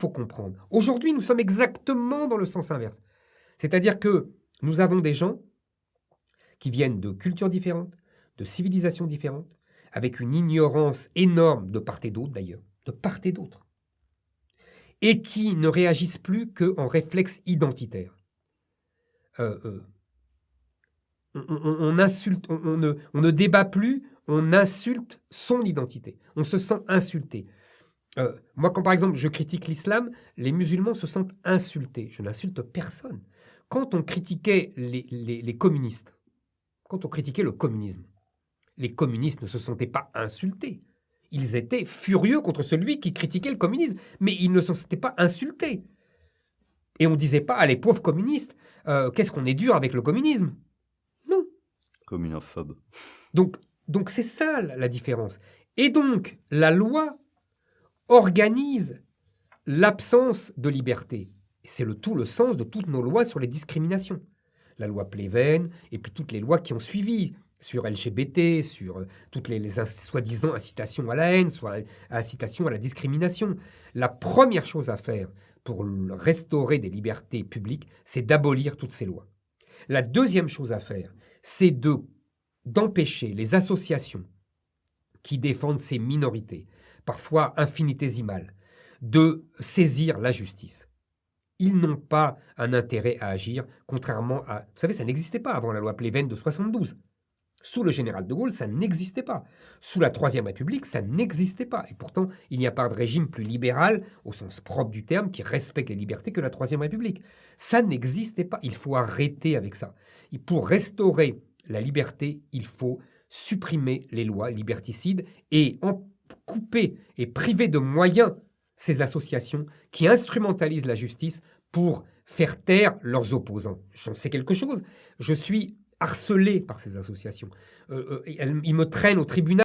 faut comprendre. Aujourd'hui, nous sommes exactement dans le sens inverse. C'est-à-dire que nous avons des gens qui viennent de cultures différentes, de civilisations différentes, avec une ignorance énorme de part et d'autre d'ailleurs, de part et d'autre, et qui ne réagissent plus qu'en réflexe identitaire. On insulte, on ne débat plus, on insulte son identité. On se sent insulté. Moi, quand par exemple je critique l'islam, les musulmans se sentent insultés. Je n'insulte personne. Quand on critiquait les communistes, quand on critiquait le communisme, les communistes ne se sentaient pas insultés. Ils étaient furieux contre celui qui critiquait le communisme, mais ils ne se sentaient pas insultés. Et on ne disait pas, allez, pauvres communistes, qu'est-ce qu'on est dur avec le communisme. Non. Communophobe. Donc c'est ça la différence. Et donc, la loi organise l'absence de liberté. C'est tout le sens de toutes nos lois sur les discriminations. La loi Pleven et puis toutes les lois qui ont suivi sur LGBT, sur toutes les soi-disant incitations à la haine, soit incitations à la discrimination. La première chose à faire pour restaurer des libertés publiques, c'est d'abolir toutes ces lois. La deuxième chose à faire, c'est d'empêcher les associations qui défendent ces minorités, parfois infinitésimales, de saisir la justice. Ils n'ont pas un intérêt à agir, contrairement à... Vous savez, ça n'existait pas avant la loi Pleven de 72. Sous le général de Gaulle, ça n'existait pas. Sous la Troisième République, ça n'existait pas. Et pourtant, il n'y a pas de régime plus libéral, au sens propre du terme, qui respecte les libertés que la Troisième République. Ça n'existait pas. Il faut arrêter avec ça. Et pour restaurer la liberté, il faut supprimer les lois liberticides et en couper et priver de moyens ces associations qui instrumentalisent la justice pour faire taire leurs opposants. J'en sais quelque chose. Je suis harcelé par ces associations. Ils me traînent au tribunal.